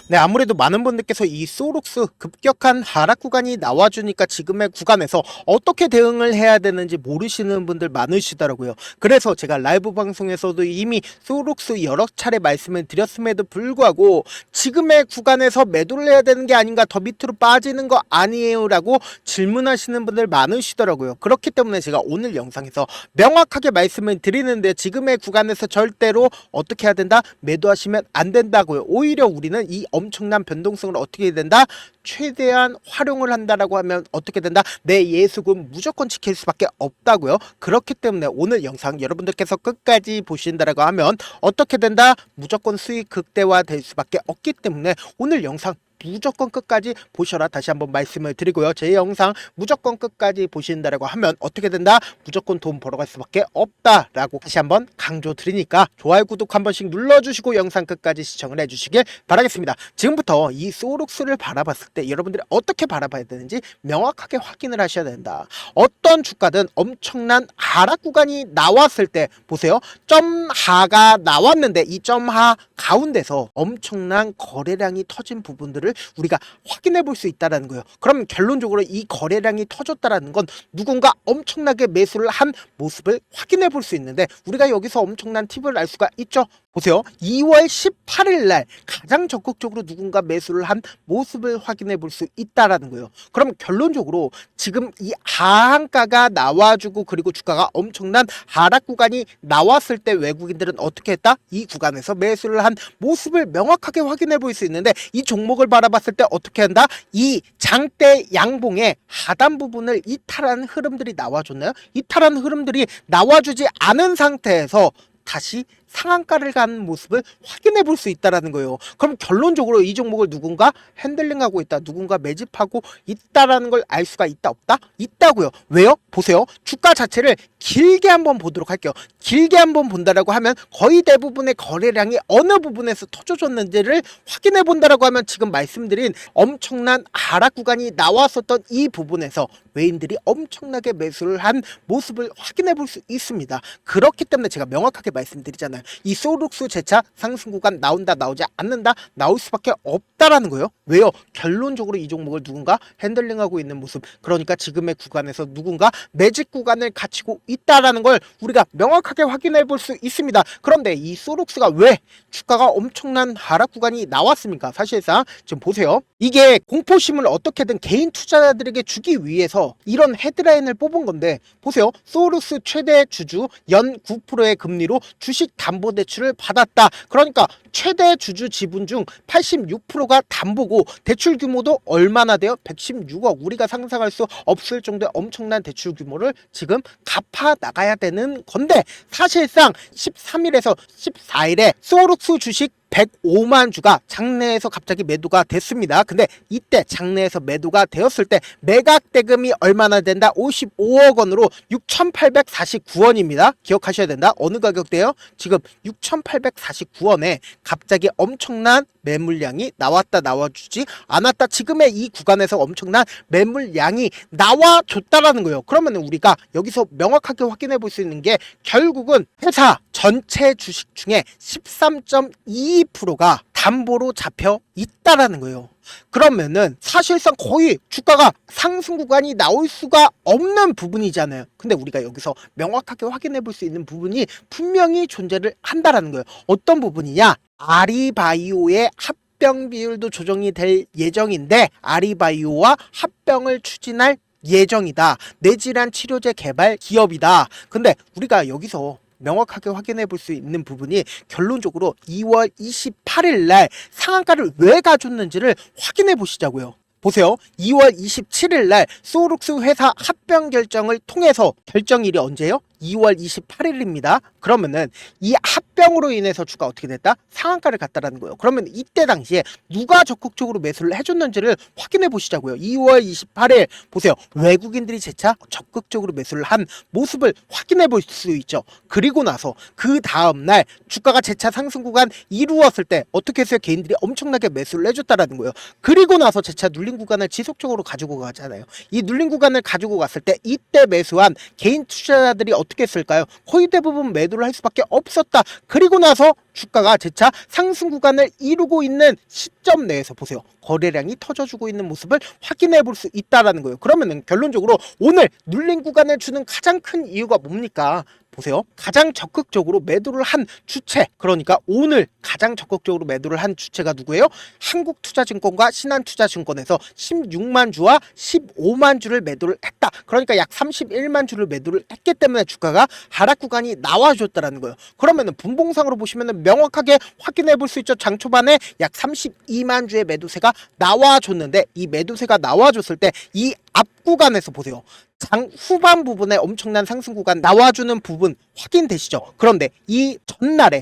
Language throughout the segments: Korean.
네, 아무래도 많은 분들께서 이 소록스 급격한 하락 구간이 나와주니까 지금의 구간에서 어떻게 대응을 해야 되는지 모르시는 분들 많으시더라고요. 그래서 제가 라이브 방송에서도 이미 소록스 여러 차례 말씀을 드렸음에도 불구하고 지금의 구간에서 매도를 해야 되는 게 아닌가, 더 밑으로 빠지는 거 아니에요? 라고 질문하시는 분들 많으시더라고요. 그렇기 때문에 제가 오늘 영상에서 명확하게 말씀을 드리는데, 지금의 구간에서 절대로 어떻게 해야 된다? 매도하시면 안 된다고요. 오히려 우리는 이 엄청난 변동성을 어떻게 해야 된다? 최대한 활용을 한다라고 하면 어떻게 된다? 내 예수금 무조건 지킬 수밖에 없다고요. 그렇기 때문에 오늘 영상 여러분들께서 끝까지 보신다라고 하면 어떻게 된다? 무조건 수익 극대화 될 수밖에 없기 때문에 오늘 영상 무조건 끝까지 보셔라, 다시 한번 말씀을 드리고요. 제 영상 무조건 끝까지 보신다라고 하면 어떻게 된다? 무조건 돈 벌어갈 수밖에 없다라고 다시 한번 강조 드리니까 좋아요, 구독 한 번씩 눌러주시고 영상 끝까지 시청을 해주시길 바라겠습니다. 지금부터 이 소록스를 바라봤을 때 여러분들이 어떻게 바라봐야 되는지 명확하게 확인을 하셔야 된다. 어떤 주가든 엄청난 하락 구간이 나왔을 때 보세요. 점하가 나왔는데 이 점하 가운데서 엄청난 거래량이 터진 부분들을 우리가 확인해 볼 수 있다는 거예요. 그럼 결론적으로 이 거래량이 터졌다라는 건 누군가 엄청나게 매수를 한 모습을 확인해 볼 수 있는데, 우리가 여기서 엄청난 팁을 알 수가 있죠. 보세요. 2월 18일 날 가장 적극적으로 누군가 매수를 한 모습을 확인해 볼 수 있다라는 거예요. 그럼 결론적으로 지금 이 하한가가 나와주고 그리고 주가가 엄청난 하락 구간이 나왔을 때 외국인들은 어떻게 했다? 이 구간에서 매수를 한 모습을 명확하게 확인해 볼 수 있는데, 이 종목을 바라봤을 때 어떻게 한다? 이 장대 양봉의 하단 부분을 이탈하는 흐름들이 나와줬나요? 이탈하는 흐름들이 나와주지 않은 상태에서 다시 상한가를 가는 모습을 확인해 볼 수 있다라는 거예요. 그럼 결론적으로 이 종목을 누군가 핸들링하고 있다, 누군가 매집하고 있다라는 걸 알 수가 있다, 없다? 있다고요. 왜요? 보세요. 주가 자체를 길게 한번 보도록 할게요. 길게 한번 본다라고 하면 거의 대부분의 거래량이 어느 부분에서 터져줬는지를 확인해 본다라고 하면 지금 말씀드린 엄청난 하락 구간이 나왔었던 이 부분에서 외인들이 엄청나게 매수를 한 모습을 확인해 볼 수 있습니다. 그렇기 때문에 제가 명확하게 말씀드리잖아요. 이 소록스 재차 상승 구간 나온다, 나오지 않는다, 나올 수밖에 없다라는 거예요. 왜요? 결론적으로 이 종목을 누군가 핸들링하고 있는 모습, 그러니까 지금의 구간에서 누군가 매집 구간을 갖추고 있다라는 걸 우리가 명확하게 확인해 볼 수 있습니다. 그런데 이 소록스가 왜 주가가 엄청난 하락 구간이 나왔습니까? 사실상 지금 보세요. 이게 공포심을 어떻게든 개인 투자자들에게 주기 위해서 이런 헤드라인을 뽑은 건데, 보세요. 소록스 최대 주주 연 9%의 금리로 주식 담보대출을 받았다. 그러니까 최대 주주 지분 중 86%가 담보고 대출 규모도 얼마나 돼요? 116억. 우리가 상상할 수 없을 정도의 엄청난 대출 규모를 지금 갚아 나가야 되는 건데, 사실상 13일에서 14일에 소록스 주식 105만 주가 장내에서 갑자기 매도가 됐습니다. 근데 이때 장내에서 매도가 되었을 때 매각 대금이 얼마나 된다? 55억 원으로 6,849원입니다. 기억하셔야 된다. 어느 가격대요? 지금 6,849원에 갑자기 엄청난 매물량이 나왔다, 나와주지 않았다. 지금의 이 구간에서 엄청난 매물량이 나와줬다라는 거예요. 그러면 우리가 여기서 명확하게 확인해 볼 수 있는 게 결국은 회사 전체 주식 중에 13.22%가 담보로 잡혀 있다라는 거예요. 그러면은 사실상 거의 주가가 상승 구간이 나올 수가 없는 부분이잖아요. 근데 우리가 여기서 명확하게 확인해 볼 수 있는 부분이 분명히 존재를 한다라는 거예요. 어떤 부분이냐? 아리바이오의 합병 비율도 조정이 될 예정인데, 아리바이오와 합병을 추진할 예정이다. 뇌질환 치료제 개발 기업이다. 근데 우리가 여기서 명확하게 확인해 볼 수 있는 부분이 결론적으로 2월 28일 날 상한가를 왜 가졌는지를 확인해 보시자고요. 보세요. 2월 27일 날 소록스 회사 합병 결정을 통해서 결정일이 언제예요? 2월 28일입니다. 그러면은 이 합병으로 인해서 주가 어떻게 됐다? 상한가를 갔다라는 거예요. 그러면 이때 당시에 누가 적극적으로 매수를 해줬는지를 확인해 보시자고요. 2월 28일 보세요. 외국인들이 재차 적극적으로 매수를 한 모습을 확인해 볼 수 있죠. 그리고 나서 그 다음날 주가가 재차 상승 구간 이루었을 때 어떻게 해서 개인들이 엄청나게 매수를 해줬다라는 거예요. 그리고 나서 재차 눌린 구간을 지속적으로 가지고 가잖아요. 이 눌린 구간을 가지고 갔을 때 이때 매수한 개인 투자자들이 어떻게 어떻게 했을까요? 거의 대부분 매도를 할 수밖에 없었다. 그리고 나서 주가가 재차 상승 구간을 이루고 있는 시점 내에서 보세요. 거래량이 터져주고 있는 모습을 확인해 볼 수 있다라는 거예요. 그러면은 결론적으로 오늘 눌린 구간을 주는 가장 큰 이유가 뭡니까? 보세요. 가장 적극적으로 매도를 한 주체, 그러니까 오늘 가장 적극적으로 매도를 한 주체가 누구예요? 한국투자증권과 신한투자증권에서 16만 주와 15만 주를 매도를 했다. 그러니까 약 31만 주를 매도를 했기 때문에 주가가 하락 구간이 나와줬다라는 거예요. 그러면은 분봉상으로 보시면은 명확하게 확인해 볼 수 있죠. 장 초반에 약 32만 주의 매도세가 나와줬는데, 이 매도세가 나와줬을 때 이 앞 구간에서 보세요. 장 후반 부분에 엄청난 상승 구간 나와주는 부분 확인되시죠? 그런데 이 전날에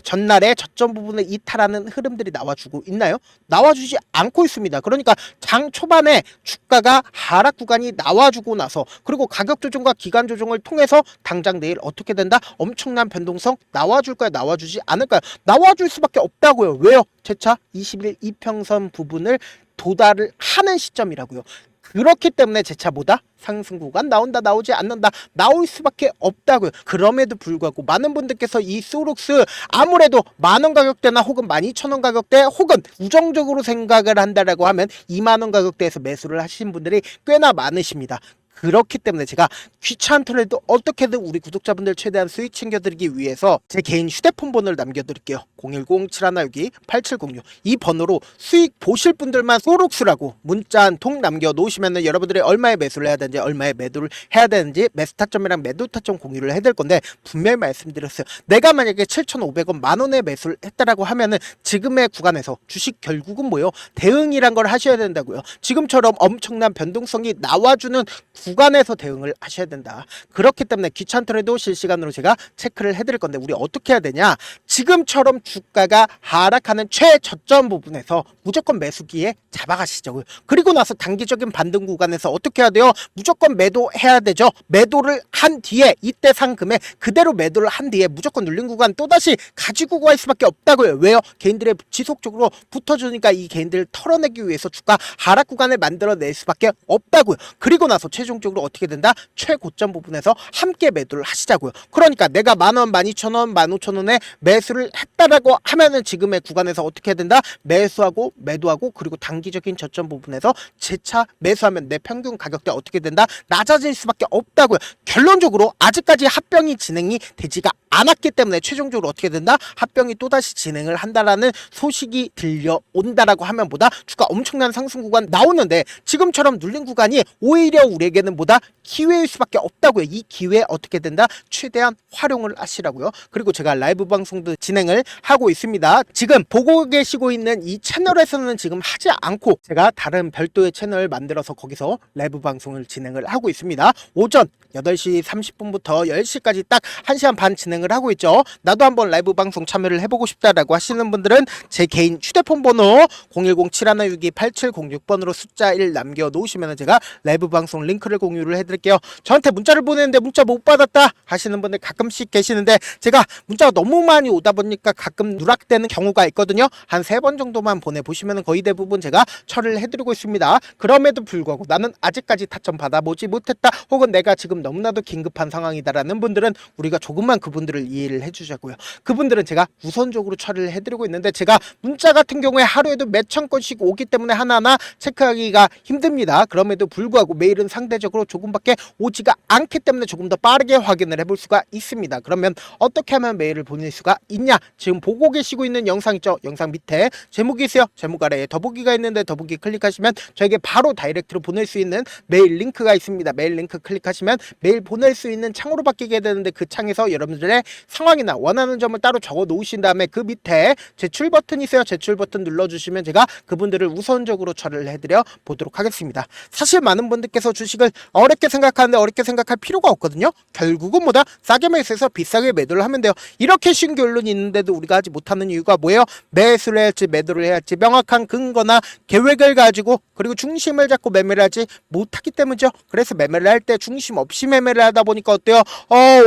저점 부분을 이탈하는 흐름들이 나와주고 있나요? 나와주지 않고 있습니다. 그러니까 장 초반에 주가가 하락 구간이 나와주고 나서, 그리고 가격 조정과 기간 조정을 통해서 당장 내일 어떻게 된다? 엄청난 변동성 나와줄까요? 나와주지 않을까요? 나와줄 수밖에 없다고요. 왜요? 재차 20일 이평선 부분을 도달을 하는 시점이라고요. 그렇기 때문에 재차 뭐다? 상승 구간 나온다, 나오지 않는다, 나올 수밖에 없다고요. 그럼에도 불구하고 많은 분들께서 이 소록스 아무래도 만원 가격대나 혹은 12,000원 가격대 혹은 부정적으로 생각을 한다라고 하면 2만원 가격대에서 매수를 하신 분들이 꽤나 많으십니다. 그렇기 때문에 제가 귀찮더라도 어떻게든 우리 구독자분들 최대한 수익 챙겨드리기 위해서 제 개인 휴대폰 번호를 남겨드릴게요. 010-7162-8706. 이 번호로 수익 보실 분들만 소록스라고 문자 한 통 남겨놓으시면 여러분들이 얼마에 매수를 해야 되는지, 얼마에 매도를 해야 되는지, 매수 타점이랑 매도 타점 공유를 해야 될 건데, 분명히 말씀드렸어요. 내가 만약에 7,500원 만원에 매수를 했다라고 하면은 지금의 구간에서 주식 결국은 뭐요? 대응이란 걸 하셔야 된다고요. 지금처럼 엄청난 변동성이 나와주는 구간에서 대응을 하셔야 된다. 그렇기 때문에 귀찮더라도 실시간으로 제가 체크를 해드릴 건데, 우리 어떻게 해야 되냐? 지금처럼 주가가 하락하는 최저점 부분에서 무조건 매수기에 잡아가시죠. 그리고 나서 단기적인 반등 구간에서 어떻게 해야 돼요? 무조건 매도해야 되죠. 매도를 한 뒤에 이때 상금에 그대로 매도를 한 뒤에 무조건 눌린 구간 또다시 가지고 갈 수밖에 없다고요. 왜요? 개인들의 지속적으로 붙어주니까 이 개인들을 털어내기 위해서 주가 하락 구간을 만들어낼 수밖에 없다고요. 그리고 나서 최종적으로 어떻게 된다? 최고점 부분에서 함께 매도를 하시자고요. 그러니까 내가 만원, 12,000원, 15,000원에 매수를 했다라고 하면은 지금의 구간에서 어떻게 해야 된다? 매수하고 매도하고, 그리고 단기적인 저점 부분에서 재차 매수하면 내 평균 가격대 어떻게 된다? 낮아질 수밖에 없다고요. 결론적으로 아직까지 합병이 진행이 되지가 않았기 때문에 최종적으로 어떻게 된다? 합병이 또다시 진행을 한다라는 소식이 들려온다라고 하면 보다 주가 엄청난 상승 구간 나오는데, 지금처럼 눌린 구간이 오히려 우리에게는 보다 기회일 수밖에 없다고요. 이 기회에 어떻게 된다? 최대한 활용을 하시라고요. 그리고 제가 라이브 방송도 진행을 하고 있습니다. 지금 보고 계시고 있는 이 채널에서는 지금 하지 않고 제가 다른 별도의 채널을 만들어서 거기서 라이브 방송을 진행을 하고 있습니다. 오전 8시 30분부터 10시까지 딱 1시간 반 진행을 하고 있죠. 나도 한번 라이브 방송 참여를 해보고 싶다라고 하시는 분들은 제 개인 휴대폰 번호 010-7162-8706번으로 숫자 1 남겨놓으시면 제가 라이브 방송 링크를 공유를 해드릴게요. 저한테 문자를 보내는데 문자 못 받았다 하시는 분들 가끔씩 계시는데, 제가 문자가 너무 많이 오다 보니까 가끔 누락되는 경우가 있거든요. 한 3번 정도만 보내보시면 거의 대부분 제가 처리를 해드리고 있습니다. 그럼에도 불구하고 나는 아직까지 타점 받아보지 못했다, 혹은 내가 지금 너무나도 긴급한 상황이다라는 분들은 우리가 조금만 그분들을 이해를 해주자고요. 그분들은 제가 우선적으로 처리를 해드리고 있는데, 제가 문자 같은 경우에 하루에도 몇천 건씩 오기 때문에 하나하나 체크하기가 힘듭니다. 그럼에도 불구하고 메일은 상대적으로 조금밖에 오지가 않기 때문에 조금 더 빠르게 확인을 해볼 수가 있습니다. 그러면 어떻게 하면 메일을 보낼 수가 있냐? 지금 보고 계시고 있는 영상 있죠? 영상 밑에 제목이 있어요. 제목 아래에 더보기가 있는데 더보기 클릭하시면 저에게 바로 다이렉트로 보낼 수 있는 메일 링크가 있습니다. 메일 링크 클릭하시면 메일 보낼 수 있는 창으로 바뀌게 되는데, 그 창에서 여러분들의 상황이나 원하는 점을 따로 적어 놓으신 다음에 그 밑에 제출 버튼이 있어요. 제출 버튼 눌러주시면 제가 그분들을 우선적으로 처리를 해드려 보도록 하겠습니다. 사실 많은 분들께서 주식을 어렵게 생각하는데 어렵게 생각할 필요가 없거든요. 결국은 뭐다? 싸게 매수해서 비싸게 매도를 하면 돼요. 이렇게 쉬운 결론이 있는데도 우리가 하지 못하는 이유가 뭐예요? 매수를 해야 할지 매도를 해야 할지 명확한 근거나 계획을 가지고, 그리고 중심을 잡고 매매를 하지 못하기 때문이죠. 그래서 매매를 할 때 중심 없이 매매를 하다 보니까 어때요?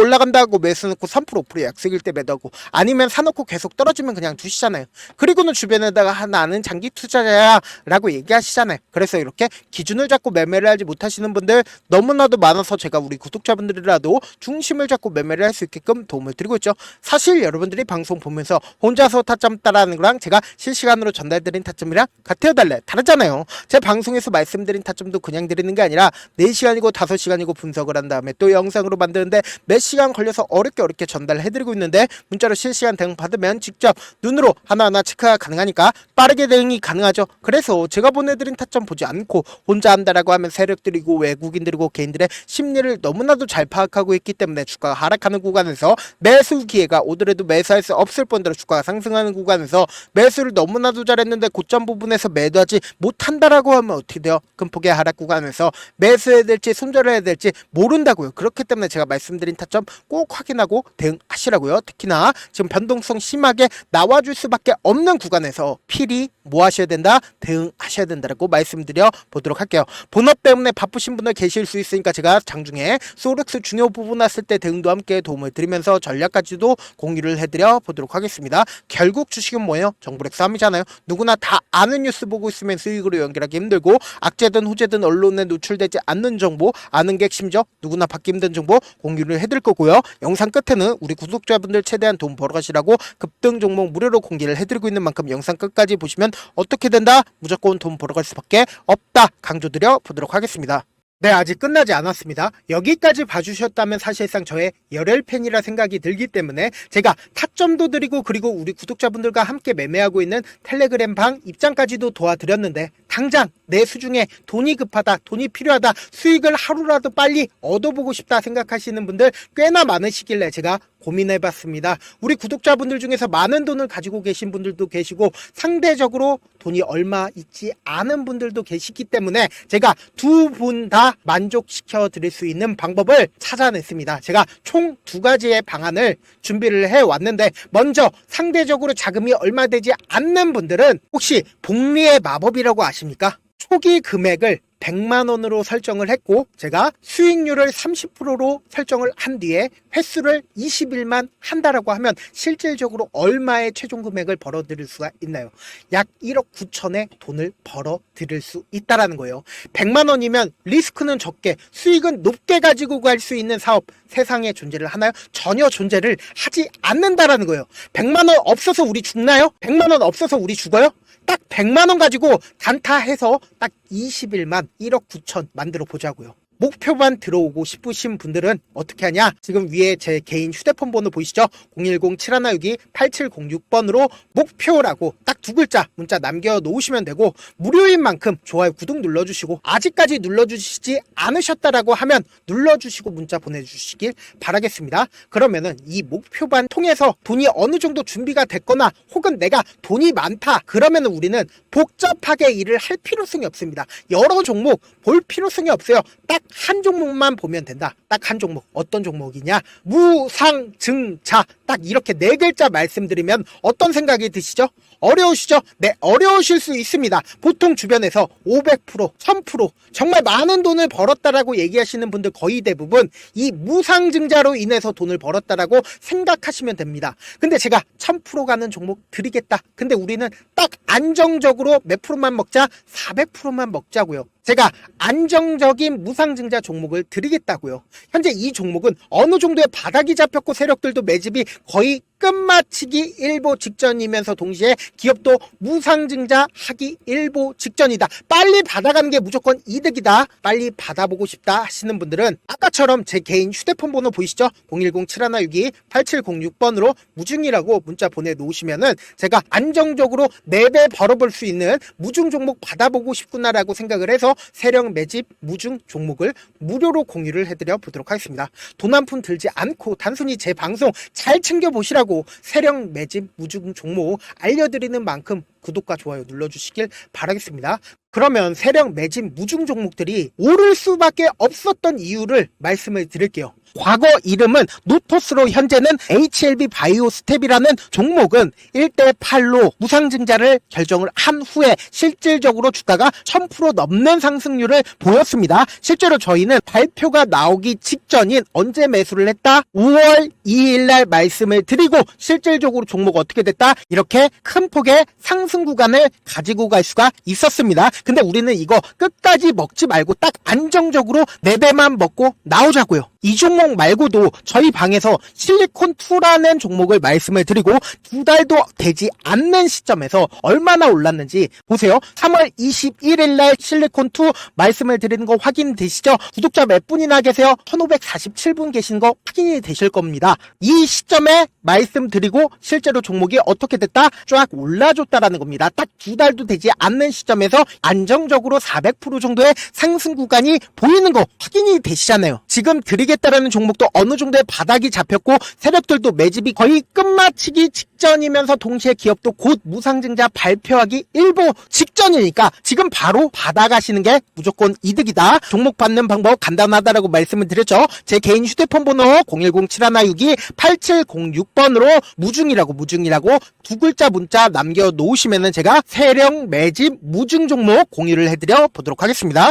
올라간다고 매수 넣고 3% 5% 약속일 때 매도하고 아니면 사놓고 계속 떨어지면 그냥 두시잖아요. 그리고는 주변에다가 나는 장기 투자자야 라고 얘기하시잖아요. 그래서 이렇게 기준을 잡고 매매를 하지 못하시는 분들 너무나도 많아서 제가 우리 구독자분들이라도 중심을 잡고 매매를 할 수 있게끔 도움을 드리고 있죠. 사실 여러분들이 방송 보면서 혼자서 타점 따라하는 거랑 제가 실시간으로 전달드린 타점이랑 같아요 달라요? 다르잖아요. 제 방송에서 말씀드린 타점도 그냥 드리는 게 아니라 4시간이고 5시간이고 분석을 한 다음에 또 영상으로 만드는데 몇 시간 걸려서 어렵게 전달해드리고 있는데 문자로 실시간 대응 받으면 직접 눈으로 하나하나 체크가 가능하니까 빠르게 대응이 가능하죠. 그래서 제가 보내드린 타점 보지 않고 혼자 한다라고 하면 세력들이고 외국인들이고 개인들의 심리를 너무나도 잘 파악하고 있기 때문에 주가가 하락하는 구간에서 매수 기회가 오더라도 매수할 수 없을 뿐더러 주가가 상승하는 구간에서 매수를 너무나도 잘했는데 고점 부분에서 매도하지 못한다라고 하면 어떻게 돼요? 큰 폭의 하락 구간에서 매수해야 될지 손절해야 될지 모른다고요. 그렇기 때문에 제가 말씀드린 타점 꼭 확인하고 대응하시라고요. 특히나 지금 변동성 심하게 나와줄 수밖에 없는 구간에서 필히 뭐 하셔야 된다? 대응하셔야 된다라고 말씀드려 보도록 할게요. 본업 때문에 바쁘신 분들 계실 수 있으니까 제가 장중에 소렉스 중요 부분 왔을 때 대응도 함께 도움을 드리면서 전략까지도 공유를 해드려 보도록 하겠습니다. 결국 주식은 뭐예요? 정보력 싸움이잖아요. 누구나 다 아는 뉴스 보고 있으면 수익으로 연결하기 힘들고 악재든 호재든 언론에 노출되지 않는 정보 아는 게 핵심이죠. 누구나 받기 힘든 정보 공유를 해드릴 거고요. 영상 끝에는 우리 구독자분들 최대한 돈 벌어가시라고 급등 종목 무료로 공개를 해드리고 있는 만큼 영상 끝까지 보시면 어떻게 된다? 무조건 돈 벌어갈 수밖에 없다. 강조드려 보도록 하겠습니다. 네, 아직 끝나지 않았습니다. 여기까지 봐주셨다면 사실상 저의 열혈 팬이라 생각이 들기 때문에 제가 타점도 드리고 그리고 우리 구독자분들과 함께 매매하고 있는 텔레그램 방 입장까지도 도와드렸는데 당장 내 수중에 돈이 급하다, 돈이 필요하다, 수익을 하루라도 빨리 얻어보고 싶다 생각하시는 분들 꽤나 많으시길래 제가 고민해봤습니다. 우리 구독자분들 중에서 많은 돈을 가지고 계신 분들도 계시고 상대적으로 돈이 얼마 있지 않은 분들도 계시기 때문에 제가 두 분 다 만족시켜 드릴 수 있는 방법을 찾아냈습니다. 제가 총 2가지의 방안을 준비를 해왔는데 먼저 상대적으로 자금이 얼마 되지 않는 분들은 혹시 복리의 마법이라고 아십니까? 초기 금액을 100만원으로 설정을 했고 제가 수익률을 30%로 설정을 한 뒤에 횟수를 20일만 한다라고 하면 실질적으로 얼마의 최종 금액을 벌어들일 수가 있나요? 약 1억 9천의 돈을 벌어들일 수 있다라는 거예요. 100만원이면 리스크는 적게 수익은 높게 가지고 갈 수 있는 사업 세상에 존재를 하나요? 전혀 존재를 하지 않는다라는 거예요. 100만원 없어서 우리 죽나요? 100만원 없어서 우리 죽어요? 딱 100만원 가지고 단타해서 딱 20일만 1억 9천 만들어 보자고요. 목표만 들어오고 싶으신 분들은 어떻게 하냐? 지금 위에 제 개인 휴대폰 번호 보이시죠? 010-7162-8706번으로 목표라고 딱 2글자 문자 남겨놓으시면 되고 무료인 만큼 좋아요 구독 눌러주시고 아직까지 눌러주시지 않으셨다라고 하면 눌러주시고 문자 보내주시길 바라겠습니다. 그러면은 이 목표반 통해서 돈이 어느 정도 준비가 됐거나 혹은 내가 돈이 많다 그러면은 우리는 복잡하게 일을 할 필요성이 없습니다. 여러 종목 볼 필요성이 없어요. 딱 한 종목만 보면 된다. 딱 한 종목. 어떤 종목이냐? 무상증자. 딱 이렇게 4글자 말씀드리면 어떤 생각이 드시죠? 어려우시죠? 네, 어려우실 수 있습니다. 보통 주변에서 500%, 1000% 정말 많은 돈을 벌었다라고 얘기하시는 분들 거의 대부분 이 무상증자로 인해서 돈을 벌었다라고 생각하시면 됩니다. 근데 제가 1000% 가는 종목 드리겠다. 근데 우리는 딱 안정적으로 몇 프로만 먹자? 400%만 먹자고요. 제가 안정적인 무상증자 종목을 드리겠다고요. 현재 이 종목은 어느 정도의 바닥이 잡혔고 세력들도 매집이 거의 끝마치기 일보 직전이면서 동시에 기업도 무상증자 하기 일보 직전이다. 빨리 받아가는 게 무조건 이득이다. 빨리 받아보고 싶다 하시는 분들은 아까처럼 제 개인 휴대폰 번호 보이시죠? 010-7162-8706번으로 무중이라고 문자 보내놓으시면은 제가 안정적으로 4배 벌어볼 수 있는 무중 종목 받아보고 싶구나라고 생각을 해서 세력 매집 무중 종목을 무료로 공유를 해드려 보도록 하겠습니다. 돈 한 푼 들지 않고 단순히 제 방송 잘 챙겨보시라고 세력 매집 무중 종목 알려드리는 만큼 구독과 좋아요 눌러주시길 바라겠습니다. 그러면 세력 매집 무중 종목들이 오를 수밖에 없었던 이유를 말씀을 드릴게요. 과거 이름은 노토스로 현재는 HLB 바이오스텝이라는 종목은 1대8로 무상증자를 결정을 한 후에 실질적으로 주가가 1000% 넘는 상승률을 보였습니다. 실제로 저희는 발표가 나오기 직전인 언제 매수를 했다? 5월 2일날 말씀을 드리고 실질적으로 종목 어떻게 됐다? 이렇게 큰 폭의 상승 구간을 가지고 갈 수가 있었습니다. 근데 우리는 이거 끝까지 먹지 말고 딱 안정적으로 4배만 먹고 나오자고요. 이 종목 말고도 저희 방에서 실리콘2라는 종목을 말씀을 드리고 2달도 되지 않는 시점에서 얼마나 올랐는지 보세요. 3월 21일 날 실리콘2 말씀을 드리는 거 확인되시죠? 구독자 몇 분이나 계세요? 1547분 계신 거 확인이 되실 겁니다. 이 시점에 말씀드리고 실제로 종목이 어떻게 됐다? 쫙 올라줬다라는 겁니다. 딱 2달도 되지 않는 시점에서 안정적으로 400% 정도의 상승 구간이 보이는 거 확인이 되시잖아요. 지금 드리겠다라는 종목도 어느 정도의 바닥이 잡혔고 세력들도 매집이 거의 끝마치기 직전이면서 동시에 기업도 곧 무상증자 발표하기 일보 직전이니까 지금 바로 받아가시는 게 무조건 이득이다. 종목 받는 방법 간단하다라고 말씀을 드렸죠. 제 개인 휴대폰 번호 010-7162-8706번으로 무중이라고 두 글자 문자 남겨놓으시면은 제가 세력 매집 무중 종목 공유를 해드려 보도록 하겠습니다.